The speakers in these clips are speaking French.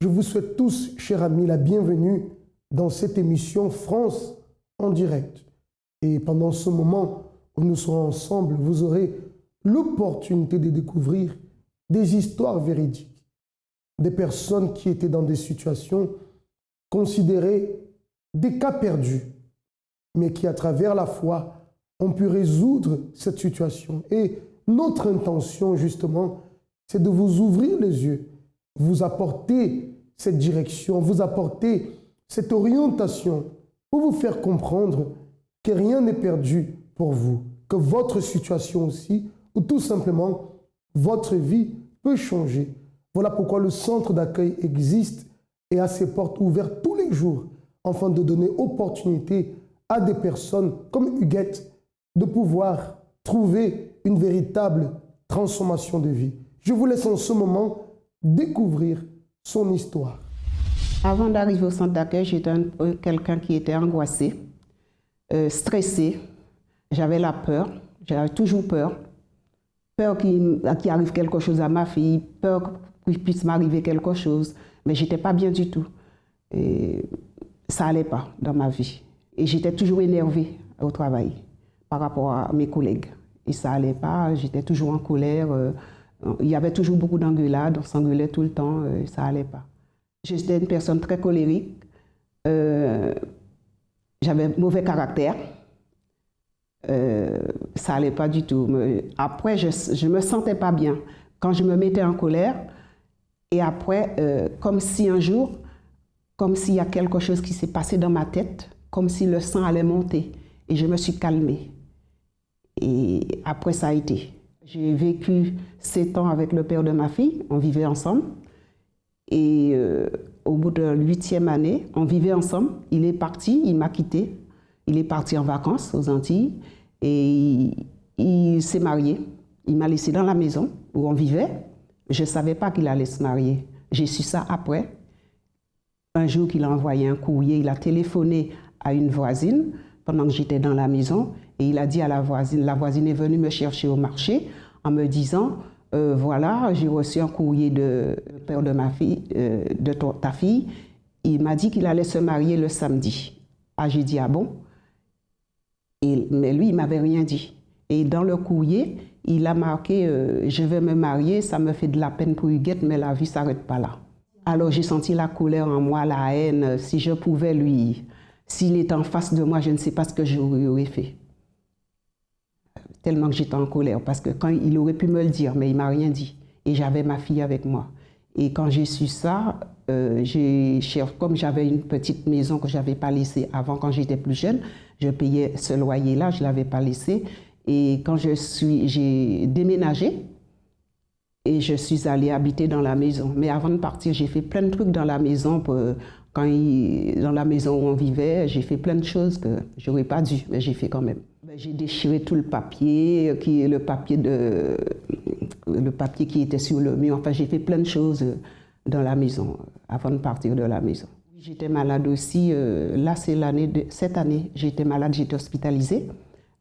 Je vous souhaite tous, chers amis, la bienvenue dans cette émission France en direct. Et pendant ce moment où nous serons ensemble, vous aurez l'opportunité de découvrir des histoires véridiques, des personnes qui étaient dans des situations considérées des cas perdus, mais qui, à travers la foi, ont pu résoudre cette situation. Et notre intention, justement, c'est de vous ouvrir les yeux, vous apporter cette direction, vous apporter cette orientation pour vous faire comprendre que rien n'est perdu pour vous, que votre situation aussi, ou tout simplement votre vie peut changer. Voilà pourquoi le centre d'accueil existe et a ses portes ouvertes tous les jours, afin de donner opportunité à des personnes comme Huguette de pouvoir trouver une véritable transformation de vie. Je vous laisse en ce moment découvrir son histoire. Avant d'arriver au centre d'accueil, j'étais quelqu'un qui était angoissé, stressé. J'avais la peur, j'avais toujours peur. Peur qu'il arrive quelque chose à ma fille, peur qu'il puisse m'arriver quelque chose. Mais je n'étais pas bien du tout. Et ça n'allait pas dans ma vie. Et j'étais toujours énervée au travail par rapport à mes collègues. Et ça n'allait pas, j'étais toujours en colère. Il y avait toujours beaucoup d'engueulades, on s'engueulait tout le temps, ça n'allait pas. J'étais une personne très colérique, j'avais mauvais caractère, ça n'allait pas du tout. Après, je ne me sentais pas bien quand je me mettais en colère. Et après, comme si un jour, comme s'il y a quelque chose qui s'est passé dans ma tête, comme si le sang allait monter. Et je me suis calmée. Et après, ça a été. J'ai vécu 7 ans avec le père de ma fille, on vivait ensemble. Et au bout de la 8e année, on vivait ensemble. Il est parti, il m'a quitté. Il est parti en vacances aux Antilles et il s'est marié. Il m'a laissé dans la maison où on vivait. Je ne savais pas qu'il allait se marier. J'ai su ça après. Un jour qu'il a envoyé un courrier, il a téléphoné à une voisine pendant que j'étais dans la maison et il a dit à la voisine est venue me chercher au marché en me disant voilà, j'ai reçu un courrier de père de ma fille, de ta fille. Il m'a dit qu'il allait se marier le samedi. Ah, j'ai dit ah bon? Mais lui, il ne m'avait rien dit. Et dans le courrier, il a marqué je vais me marier, ça me fait de la peine pour Huguette, mais la vie ne s'arrête pas là. Alors j'ai senti la colère en moi, la haine. Si je pouvais lui, s'il était en face de moi, je ne sais pas ce que j'aurais fait. Tellement que j'étais en colère, parce que quand il aurait pu me le dire, mais il ne m'a rien dit. Et j'avais ma fille avec moi. Et quand j'ai su ça, comme j'avais une petite maison que je n'avais pas laissée avant, quand j'étais plus jeune, je payais ce loyer-là, je ne l'avais pas laissé. Et quand j'ai déménagé, et je suis allée habiter dans la maison. Mais avant de partir, j'ai fait plein de trucs dans la maison. Dans la maison où on vivait, j'ai fait plein de choses que je n'aurais pas dû, mais j'ai fait quand même. J'ai déchiré tout le papier, le papier qui était sur le mur. Enfin, j'ai fait plein de choses dans la maison, avant de partir de la maison. J'étais malade aussi. Là, cette année, j'étais malade, j'étais hospitalisée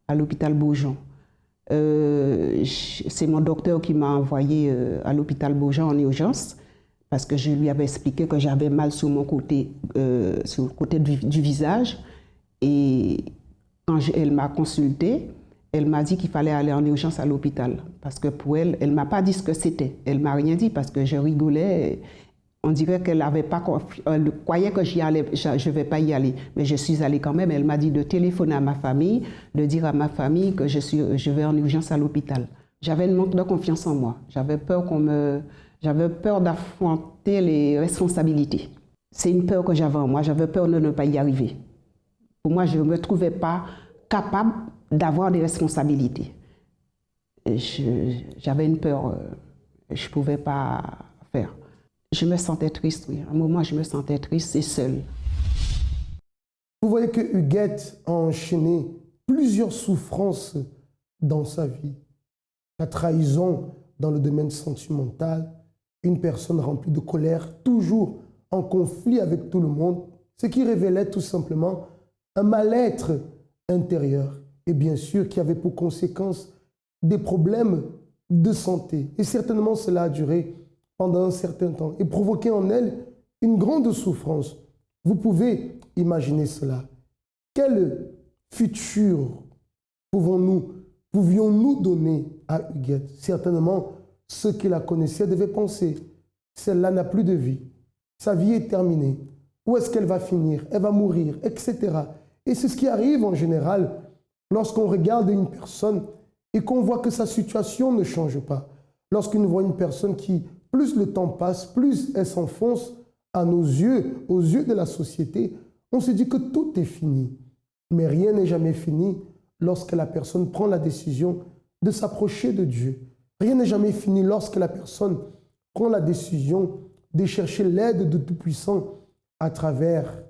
à l'hôpital Beaujon. C'est mon docteur qui m'a envoyé à l'hôpital Beaujon en urgence parce que je lui avais expliqué que j'avais mal sur mon côté, sur le côté du visage. Et quand elle m'a consultée, elle m'a dit qu'il fallait aller en urgence à l'hôpital parce que pour elle, elle ne m'a pas dit ce que c'était. Elle ne m'a rien dit parce que je rigolais. On dirait qu'elle avait pas, elle croyait que j'y allais, je ne vais pas y aller. Mais je suis allée quand même. Elle m'a dit de téléphoner à ma famille, de dire à ma famille que je vais en urgence à l'hôpital. J'avais un manque de confiance en moi. J'avais peur d'affronter les responsabilités. C'est une peur que j'avais en moi. J'avais peur de ne pas y arriver. Pour moi, je ne me trouvais pas capable d'avoir des responsabilités. J'avais une peur, je ne pouvais pas faire. Je me sentais triste, oui. À un moment, je me sentais triste et seule. Vous voyez que Huguette a enchaîné plusieurs souffrances dans sa vie. La trahison dans le domaine sentimental, une personne remplie de colère, toujours en conflit avec tout le monde, ce qui révélait tout simplement un mal-être intérieur et bien sûr qui avait pour conséquence des problèmes de santé. Et certainement cela a duré pendant un certain temps et provoqué en elle une grande souffrance. Vous pouvez imaginer cela. Quel futur pouvions-nous donner à Huguette? Certainement, ceux qui la connaissaient devaient penser, celle-là n'a plus de vie. Sa vie est terminée. Où est-ce qu'elle va finir? Elle va mourir, etc. Et c'est ce qui arrive en général lorsqu'on regarde une personne et qu'on voit que sa situation ne change pas. Lorsqu'on voit une personne qui, plus le temps passe, plus elle s'enfonce à nos yeux, aux yeux de la société, on se dit que tout est fini. Mais rien n'est jamais fini lorsque la personne prend la décision de s'approcher de Dieu. Rien n'est jamais fini lorsque la personne prend la décision de chercher l'aide de Tout-Puissant à travers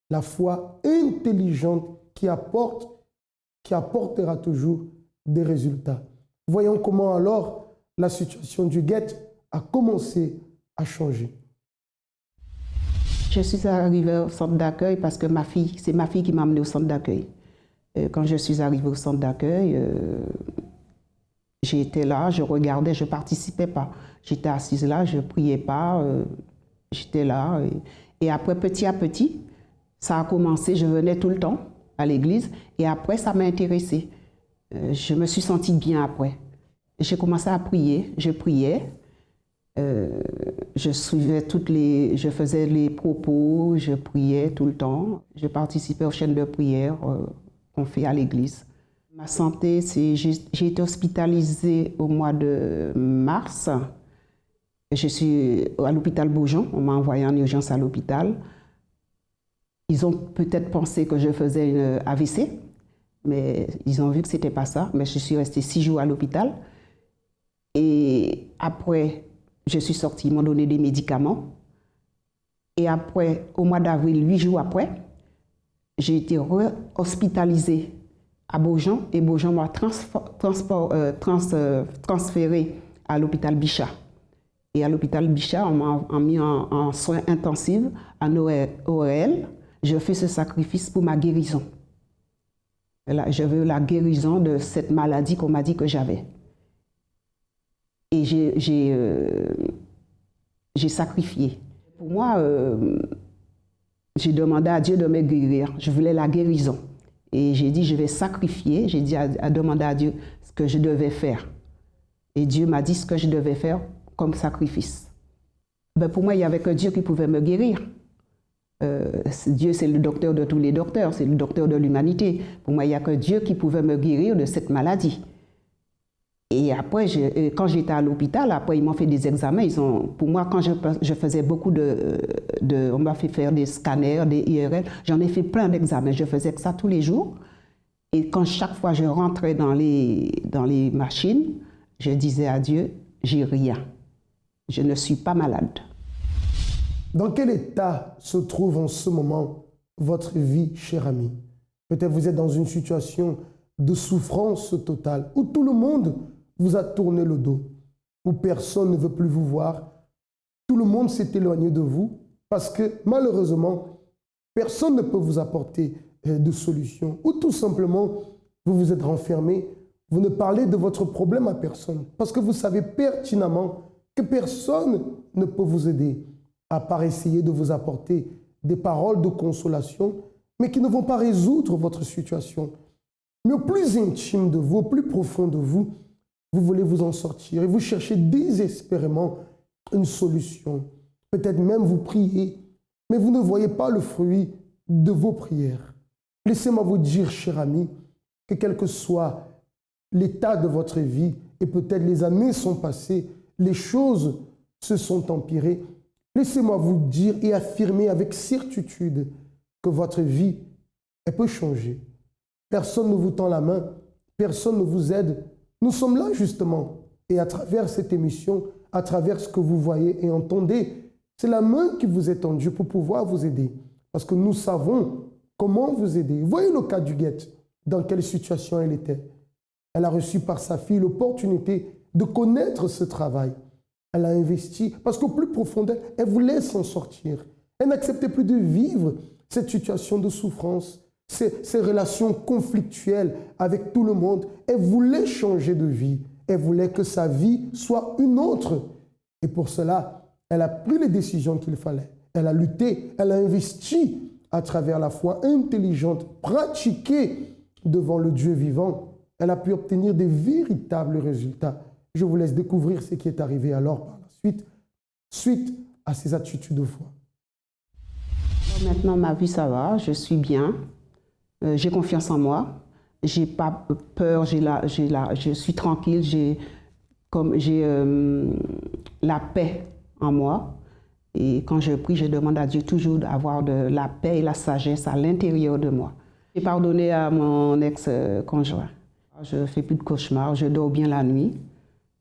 la foi intelligente qui apportera toujours des résultats. Voyons comment alors la situation d'Huguette a commencé à changer. Je suis arrivée au centre d'accueil parce que c'est ma fille qui m'a amenée au centre d'accueil. Quand je suis arrivée au centre d'accueil, j'étais là, je regardais, je ne participais pas. J'étais assise là, je ne priais pas, j'étais là. Et après, petit à petit, ça a commencé, je venais tout le temps à l'église et après, ça m'a intéressée. Je me suis sentie bien après. J'ai commencé à prier, je priais. Je faisais les propos, je priais tout le temps. Je participais aux chaînes de prière qu'on fait à l'église. Ma santé, j'ai été hospitalisée au mois de mars. Je suis à l'hôpital Beaujon, on m'a envoyé en urgence à l'hôpital. Ils ont peut-être pensé que je faisais une AVC, mais ils ont vu que ce n'était pas ça. Mais je suis restée 6 jours à l'hôpital. Et après, je suis sortie, ils m'ont donné des médicaments. Et après, au mois d'avril, 8 jours après, j'ai été hospitalisée à Beaujon et Beaujon m'a transférée à l'hôpital Bichat. Et à l'hôpital Bichat, on m'a mis en soins intensifs, en ORL. Je fais ce sacrifice pour ma guérison. Je veux la guérison de cette maladie qu'on m'a dit que j'avais. Et j'ai sacrifié. Pour moi, j'ai demandé à Dieu de me guérir. Je voulais la guérison. Et j'ai dit, je vais sacrifier. J'ai dit à demander à Dieu ce que je devais faire. Et Dieu m'a dit ce que je devais faire comme sacrifice. Ben pour moi, il n'y avait que Dieu qui pouvait me guérir. Dieu, c'est le docteur de tous les docteurs, c'est le docteur de l'humanité. Pour moi, il n'y a que Dieu qui pouvait me guérir de cette maladie. Et après, quand j'étais à l'hôpital, après ils m'ont fait des examens. Pour moi, quand je faisais beaucoup on m'a fait faire des scanners, des IRL, j'en ai fait plein d'examens. Je faisais ça tous les jours. Et quand chaque fois je rentrais dans les machines, je disais à Dieu, j'ai rien. Je ne suis pas malade. Dans quel état se trouve en ce moment votre vie, cher ami? Peut-être vous êtes dans une situation de souffrance totale, où tout le monde vous a tourné le dos, où personne ne veut plus vous voir, tout le monde s'est éloigné de vous, parce que malheureusement, personne ne peut vous apporter de solution, ou tout simplement, vous vous êtes renfermé, vous ne parlez de votre problème à personne, parce que vous savez pertinemment que personne ne peut vous aider, à part essayer de vous apporter des paroles de consolation, mais qui ne vont pas résoudre votre situation. Mais au plus intime de vous, au plus profond de vous, vous voulez vous en sortir et vous cherchez désespérément une solution. Peut-être même vous priez, mais vous ne voyez pas le fruit de vos prières. Laissez-moi vous dire, cher ami, que quel que soit l'état de votre vie, et peut-être les années sont passées, les choses se sont empirées, laissez-moi vous dire et affirmer avec certitude que votre vie, elle peut changer. Personne ne vous tend la main, personne ne vous aide. Nous sommes là justement. Et à travers cette émission, à travers ce que vous voyez et entendez, c'est la main qui vous est tendue pour pouvoir vous aider. Parce que nous savons comment vous aider. Voyez le cas d'Huguette, dans quelle situation elle était. Elle a reçu par sa fille l'opportunité de connaître ce travail. Elle a investi parce qu'au plus profond d'elle, elle voulait s'en sortir. Elle n'acceptait plus de vivre cette situation de souffrance, ces relations conflictuelles avec tout le monde. Elle voulait changer de vie. Elle voulait que sa vie soit une autre. Et pour cela, elle a pris les décisions qu'il fallait. Elle a lutté, elle a investi à travers la foi intelligente, pratiquée devant le Dieu vivant. Elle a pu obtenir des véritables résultats. Je vous laisse découvrir ce qui est arrivé alors par la suite à ces attitudes de foi. Maintenant, ma vie, ça va, je suis bien, j'ai confiance en moi, j'ai pas peur, je suis tranquille, j'ai la paix en moi. Et quand je prie, je demande à Dieu toujours d'avoir de la paix et la sagesse à l'intérieur de moi. J'ai pardonné à mon ex-conjoint. Je ne fais plus de cauchemars, je dors bien la nuit,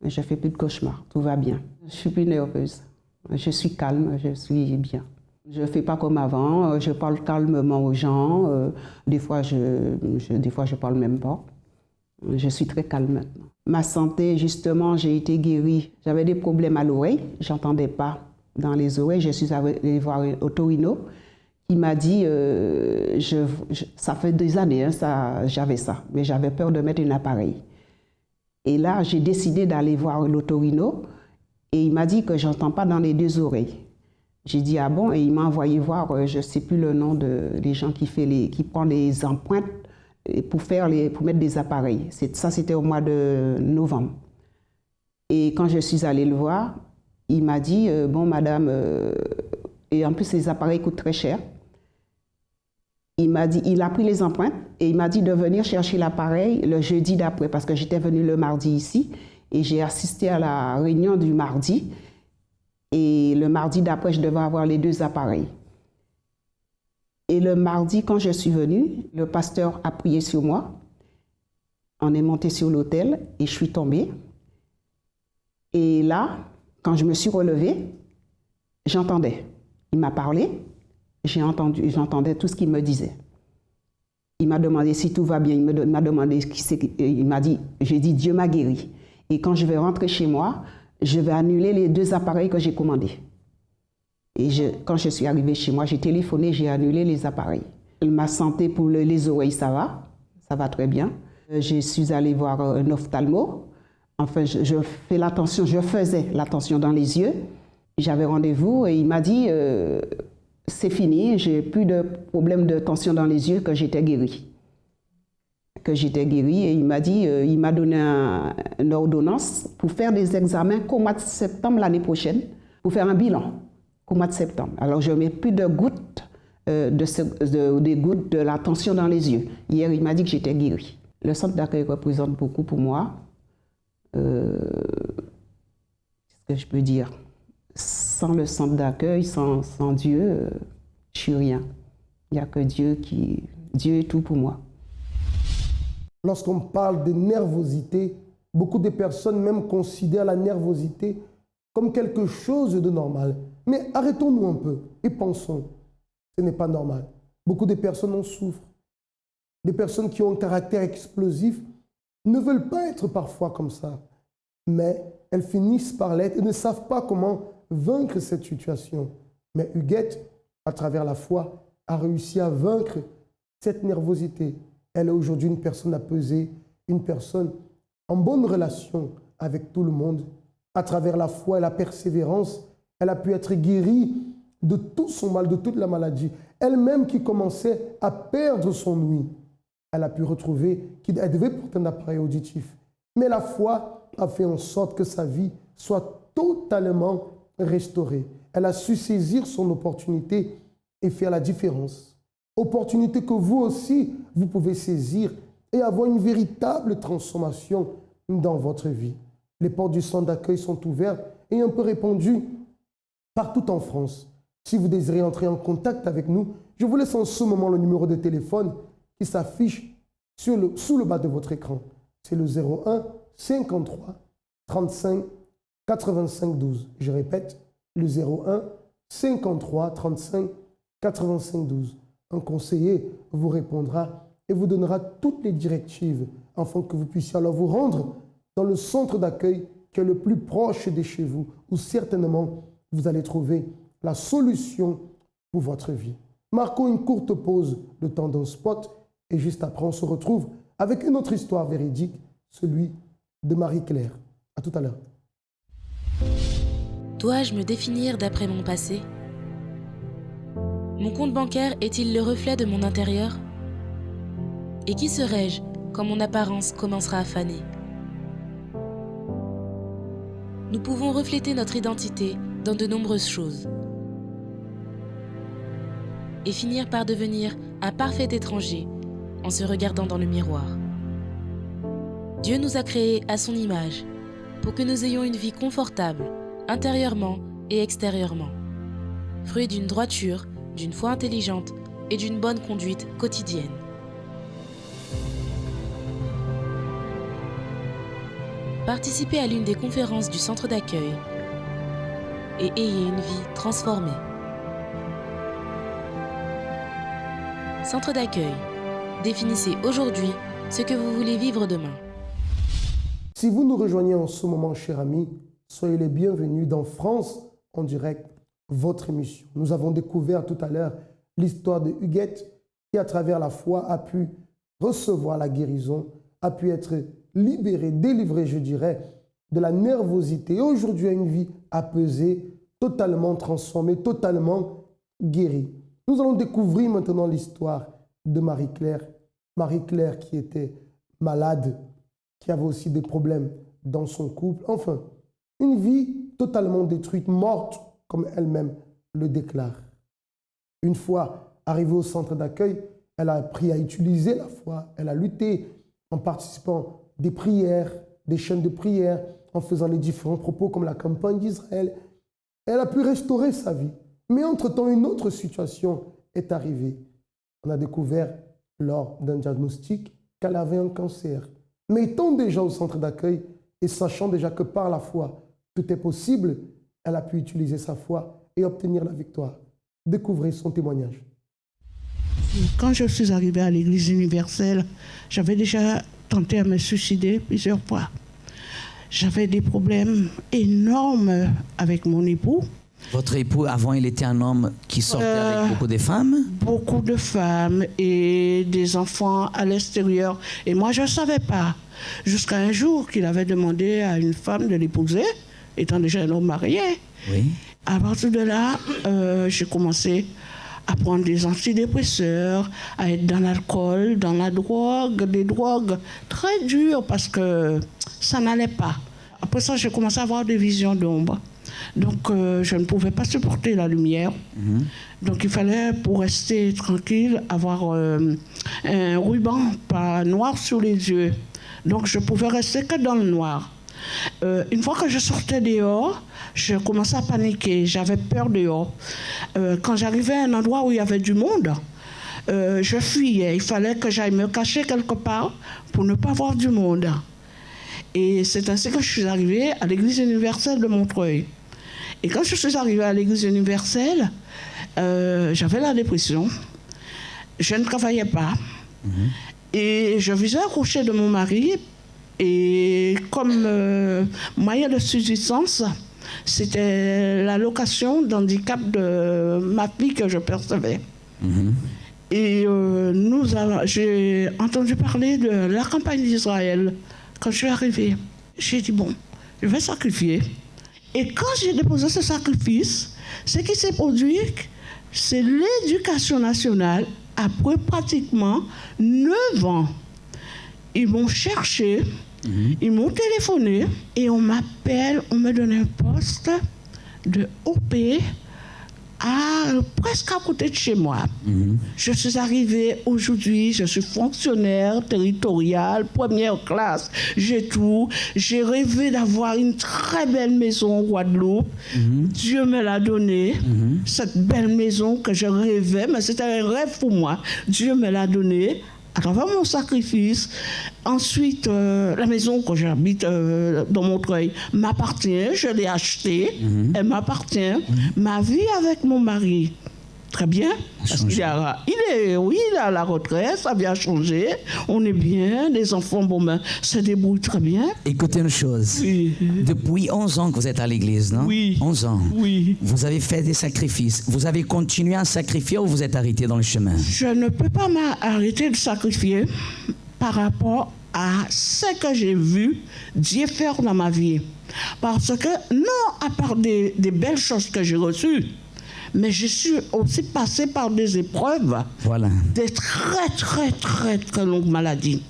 mais je ne fais plus de cauchemars, tout va bien. Je ne suis plus nerveuse, je suis calme, je suis bien. Je ne fais pas comme avant, je parle calmement aux gens, des fois je parle même pas. Je suis très calme maintenant. Ma santé, justement, j'ai été guérie. J'avais des problèmes à l'oreille, je n'entendais pas dans les oreilles. Je suis allée voir un otorino. Il m'a dit, ça fait des années, hein, j'avais ça, mais j'avais peur de mettre un appareil. Et là, j'ai décidé d'aller voir l'otorino et il m'a dit que je n'entends pas dans les deux oreilles. J'ai dit, ah bon? Et il m'a envoyé voir, je ne sais plus le nom des gens qui prennent les empreintes pour mettre des appareils. Ça, c'était au mois de novembre. Et quand je suis allée le voir, il m'a dit, bon, madame, et en plus, les appareils coûtent très cher. Il a pris les empreintes et il m'a dit de venir chercher l'appareil le jeudi d'après, parce que j'étais venue le mardi ici et j'ai assisté à la réunion du mardi. Et le mardi d'après, je devais avoir les deux appareils. Et le mardi, quand je suis venue, le pasteur a prié sur moi. On est monté sur l'autel et je suis tombée. Et là, quand je me suis relevée, j'entendais. Il m'a parlé, j'entendais tout ce qu'il me disait. Il m'a demandé si tout va bien, il m'a demandé qui c'est, il m'a dit, j'ai dit Dieu m'a guéri. Et quand je vais rentrer chez moi, je vais annuler les deux appareils que j'ai commandés. Et quand je suis arrivée chez moi, j'ai téléphoné, j'ai annulé les appareils. Ma santé pour les oreilles, ça va très bien. Je suis allée voir un ophtalmo. Enfin, je faisais l'attention dans les yeux. J'avais rendez-vous et il m'a dit, c'est fini, j'ai plus de problème de tension dans les yeux, que j'étais guérie. Et il m'a dit, il m'a donné une ordonnance pour faire des examens qu'au mois de septembre l'année prochaine, pour faire un bilan au mois de septembre. Alors je ne mets plus de gouttes, des gouttes de la tension dans les yeux. Hier, il m'a dit que j'étais guérie. Le centre d'accueil représente beaucoup pour moi. Qu'est-ce que je peux dire? Sans le centre d'accueil, sans Dieu, je ne suis rien. Il n'y a que Dieu est tout pour moi. Lorsqu'on parle de nervosité, beaucoup de personnes même considèrent la nervosité comme quelque chose de normal. Mais arrêtons-nous un peu et pensons, ce n'est pas normal. Beaucoup de personnes en souffrent. Des personnes qui ont un caractère explosif ne veulent pas être parfois comme ça. Mais elles finissent par l'être et ne savent pas comment vaincre cette situation. Mais Huguette, à travers la foi, a réussi à vaincre cette nervosité. Elle est aujourd'hui une personne apaisée, une personne en bonne relation avec tout le monde. À travers la foi et la persévérance, elle a pu être guérie de tout son mal, de toute la maladie. Elle-même qui commençait à perdre son ouïe, elle a pu retrouver qu'elle devait porter un appareil auditif. Mais la foi a fait en sorte que sa vie soit totalement restaurée. Elle a su saisir son opportunité et faire la différence. Opportunité que vous aussi, vous pouvez saisir et avoir une véritable transformation dans votre vie. Les portes du centre d'accueil sont ouvertes et un peu répandues partout en France. Si vous désirez entrer en contact avec nous, je vous laisse en ce moment le numéro de téléphone qui s'affiche sous le bas de votre écran. C'est le 01 53 35 85 12. Je répète, le 01 53 35 85 12. Un conseiller vous répondra et vous donnera toutes les directives afin que vous puissiez alors vous rendre dans le centre d'accueil qui est le plus proche de chez vous, où certainement vous allez trouver la solution pour votre vie. Marquons une courte pause de temps d'un spot et juste après on se retrouve avec une autre histoire véridique, celui de Marie-Claire. À tout à l'heure. Dois-je me définir d'après mon passé ? Mon compte bancaire est-il le reflet de mon intérieur? Et qui serai-je quand mon apparence commencera à faner? Nous pouvons refléter notre identité dans de nombreuses choses et finir par devenir un parfait étranger en se regardant dans le miroir. Dieu nous a créés à son image pour que nous ayons une vie confortable, intérieurement et extérieurement, fruit d'une droiture, d'une foi intelligente et d'une bonne conduite quotidienne. Participez à l'une des conférences du centre d'accueil et ayez une vie transformée. Centre d'accueil. Définissez aujourd'hui ce que vous voulez vivre demain. Si vous nous rejoignez en ce moment, chers amis, soyez les bienvenus dans France en direct, votre émission. Nous avons découvert tout à l'heure l'histoire de Huguette qui, à travers la foi, a pu recevoir la guérison, a pu être libérée, délivrée, je dirais, de la nervosité. Et aujourd'hui, a une vie apaisée, totalement transformée, totalement guérie. Nous allons découvrir maintenant l'histoire de Marie-Claire. Marie-Claire qui était malade, qui avait aussi des problèmes dans son couple. Enfin, une vie totalement détruite, morte, comme elle-même le déclare. Une fois arrivée au centre d'accueil, elle a appris à utiliser la foi. Elle a lutté en participant des prières, des chaînes de prière, en faisant les différents propos comme la campagne d'Israël. Elle a pu restaurer sa vie. Mais entre-temps, une autre situation est arrivée. On a découvert lors d'un diagnostic qu'elle avait un cancer. Mais étant déjà au centre d'accueil et sachant déjà que par la foi, tout est possible, elle a pu utiliser sa foi et obtenir la victoire. Découvrez son témoignage. Quand je suis arrivée à l'Église universelle, j'avais déjà tenté à me suicider plusieurs fois. J'avais des problèmes énormes avec mon époux. Votre époux, avant, il était un homme qui sortait avec beaucoup de femmes? Beaucoup de femmes et des enfants à l'extérieur. Et moi, je ne savais pas. Jusqu'à un jour qu'il avait demandé à une femme de l'épouser, étant déjà un homme marié. Oui. À partir de là, j'ai commencé à prendre des antidépresseurs, à être dans l'alcool, dans la drogue, des drogues très dures parce que ça n'allait pas. Après ça, j'ai commencé à avoir des visions d'ombre. Donc, je ne pouvais pas supporter la lumière. Donc, il fallait, pour rester tranquille, avoir un ruban pas noir sur les yeux. Donc, je pouvais rester que dans le noir. Une fois que je sortais dehors, je commençais à paniquer. J'avais peur dehors. Quand j'arrivais à un endroit où il y avait du monde, je fuyais. Il fallait que j'aille me cacher quelque part pour ne pas voir du monde. Et c'est ainsi que je suis arrivée à l'Église universelle de Montreuil. Et quand je suis arrivée à l'Église universelle, j'avais la dépression. Je ne travaillais pas. Et je vivais accoucher de mon mari. Et comme moyen de subsistance, c'était l'allocation d'handicap de ma fille que je percevais. Et j'ai entendu parler de la campagne d'Israël. Quand je suis arrivée, j'ai dit, bon, je vais sacrifier. Et quand j'ai déposé ce sacrifice, ce qui s'est produit, c'est l'Éducation nationale, après pratiquement 9 ans. Ils m'ont cherché, ils m'ont téléphoné, et on m'appelle, on me donne un poste de OP presque à côté de chez moi. Je suis arrivée aujourd'hui, je suis fonctionnaire territorial, première classe, j'ai tout. J'ai rêvé d'avoir une très belle maison en Guadeloupe. Dieu me l'a donnée, cette belle maison que je rêvais, mais c'était un rêve pour moi. Dieu me l'a donnée à travers mon sacrifice. Ensuite, la maison que j'habite dans Montreuil m'appartient, je l'ai achetée, elle m'appartient. Ma vie avec mon mari, très bien, parce qu'il est à la retraite, ça vient changer, on est bien, les enfants, bon ben, se débrouillent très bien. Écoutez une chose, Oui. depuis 11 ans que vous êtes à l'église, non? Oui. 11 ans. Oui. Vous avez fait des sacrifices. Vous avez continué à sacrifier ou vous êtes arrêté dans le chemin? Je ne peux pas m'arrêter de sacrifier par rapport à ce que j'ai vu Dieu faire dans ma vie. Parce que, non à part des belles choses que j'ai reçues, Mais je suis aussi passée par des épreuves, Voilà. des très longues maladies.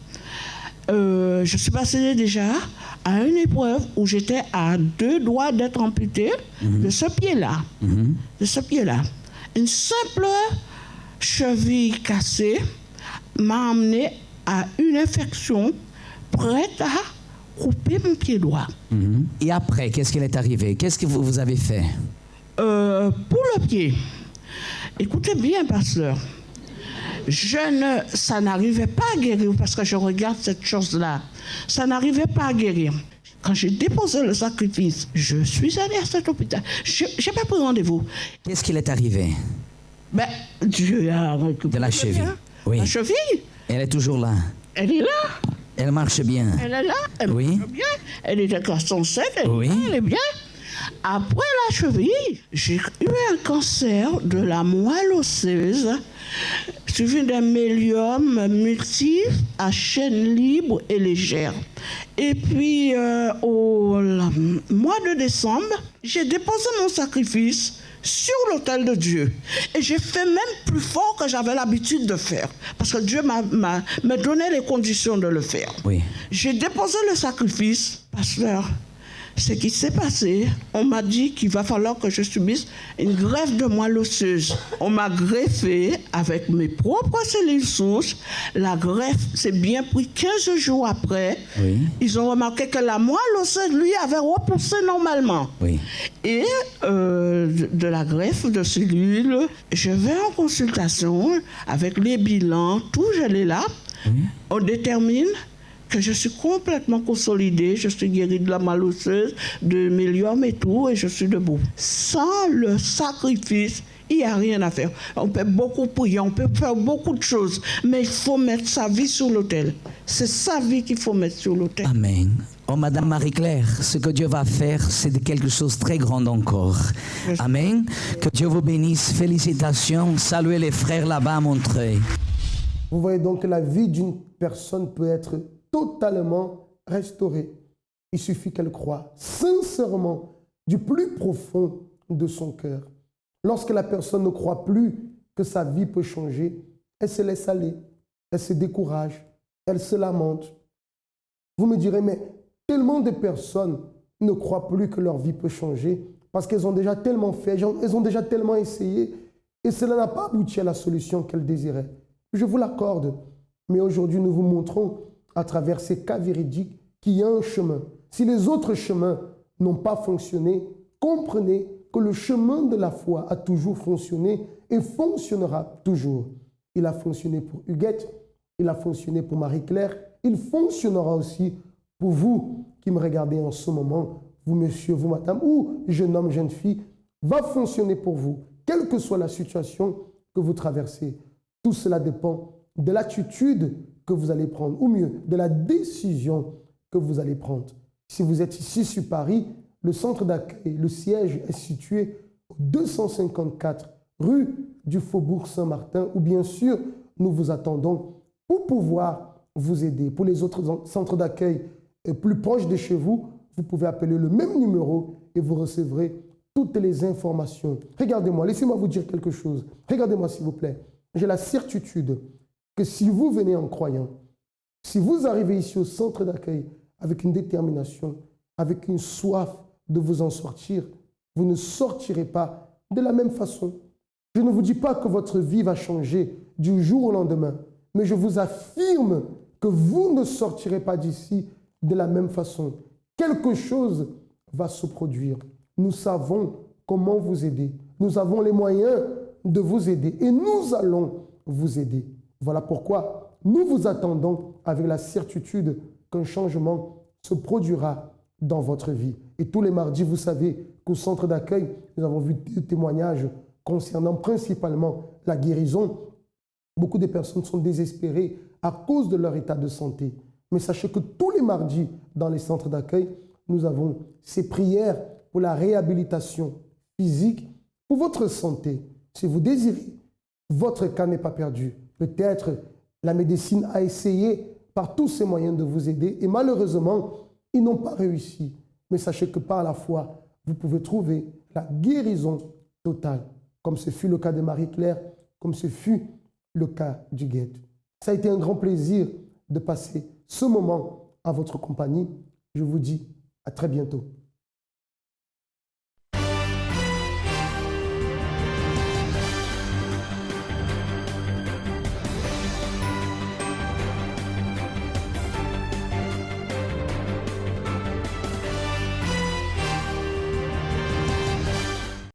Je suis passée déjà à une épreuve où j'étais à 2 doigts d'être amputée de ce pied-là. De ce pied-là. Une simple cheville cassée m'a amenée à une infection prête à couper mon pied droit. Et après, qu'est-ce qu'il est arrivé? Qu'est-ce que vous avez fait? Pour le pied, écoutez bien, pasteur, ça n'arrivait pas à guérir parce que je regarde cette chose-là. Ça n'arrivait pas à guérir. Quand j'ai déposé le sacrifice, je suis allée à cet hôpital. Je n'ai pas pris rendez-vous. Qu'est-ce qu'il est arrivé? Ben, Dieu a récupéré De la cheville. Oui. La cheville, Elle est toujours là. elle est là. Elle marche bien. Elle est là. Elle Oui. marche bien. Elle était classée 7. Oui. Elle est bien. Après la cheville, j'ai eu un cancer de la moelle osseuse, suivi d'un mélium multiple à chaîne libre et légère. Et puis, au mois de décembre, j'ai déposé mon sacrifice sur l'autel de Dieu. Et j'ai fait même plus fort que j'avais l'habitude de faire. Parce que Dieu m'a donné les conditions de le faire. Oui. J'ai déposé le sacrifice, pasteur. Ce qui s'est passé, on m'a dit qu'il va falloir que je subisse une greffe de moelle osseuse. On m'a greffé avec mes propres cellules souches. La greffe s'est bien pris 15 jours après. Oui. Ils ont remarqué que la moelle osseuse, lui, avait repoussé normalement. Oui. Et de la greffe de cellules, je vais en consultation avec les bilans, tout, je l'ai là. Oui. On détermine que je suis complètement consolidée, je suis guérie de la moelle osseuse, de mélium et tout, et je suis debout. Sans le sacrifice, il n'y a rien à faire. On peut beaucoup prier, on peut faire beaucoup de choses, mais il faut mettre sa vie sur l'autel. C'est sa vie qu'il faut mettre sur l'autel. Amen. Oh, Madame Marie-Claire, ce que Dieu va faire, c'est de quelque chose de très grand encore. Amen. Que Dieu vous bénisse. Félicitations. Saluez les frères là-bas à Montreuil. Vous voyez donc que la vie d'une personne peut être totalement restaurée. Il suffit qu'elle croie sincèrement du plus profond de son cœur. Lorsque la personne ne croit plus que sa vie peut changer, elle se laisse aller, elle se décourage, elle se lamente. Vous me direz, mais tellement de personnes ne croient plus que leur vie peut changer parce qu'elles ont déjà tellement fait, elles ont déjà tellement essayé et cela n'a pas abouti à la solution qu'elles désiraient. Je vous l'accorde, mais aujourd'hui nous vous montrons à travers ces cas véridiques qu'il y a un chemin. Si les autres chemins n'ont pas fonctionné, comprenez que le chemin de la foi a toujours fonctionné et fonctionnera toujours. Il a fonctionné pour Huguette, il a fonctionné pour Marie-Claire, il fonctionnera aussi pour vous qui me regardez en ce moment, vous monsieur, vous madame, ou jeune homme, jeune fille, va fonctionner pour vous, quelle que soit la situation que vous traversez. Tout cela dépend de l'attitude que vous allez prendre, ou mieux, de la décision que vous allez prendre. Si vous êtes ici sur Paris, le centre d'accueil, le siège est situé au 254 rue du Faubourg Saint-Martin, où bien sûr, nous vous attendons pour pouvoir vous aider. Pour les autres centres d'accueil plus proches de chez vous, vous pouvez appeler le même numéro et vous recevrez toutes les informations. Regardez-moi, laissez-moi vous dire quelque chose. Regardez-moi s'il vous plaît. J'ai la certitude que si vous venez en croyant, si vous arrivez ici au centre d'accueil avec une détermination, avec une soif de vous en sortir, vous ne sortirez pas de la même façon. Je ne vous dis pas que votre vie va changer du jour au lendemain, mais je vous affirme que vous ne sortirez pas d'ici de la même façon. Quelque chose va se produire. Nous savons comment vous aider. Nous avons les moyens de vous aider et nous allons vous aider. Voilà pourquoi nous vous attendons avec la certitude qu'un changement se produira dans votre vie. Et tous les mardis, vous savez qu'au centre d'accueil, nous avons vu des témoignages concernant principalement la guérison. Beaucoup de personnes sont désespérées à cause de leur état de santé. Mais sachez que tous les mardis, dans les centres d'accueil, nous avons ces prières pour la réhabilitation physique, pour votre santé. Si vous désirez, votre cas n'est pas perdu. Peut-être la médecine a essayé par tous ses moyens de vous aider et malheureusement, ils n'ont pas réussi. Mais sachez que par la foi, vous pouvez trouver la guérison totale. comme ce fut le cas de Marie-Claire, comme ce fut le cas du guide. Ça a été un grand plaisir de passer ce moment à votre compagnie. Je vous dis à très bientôt.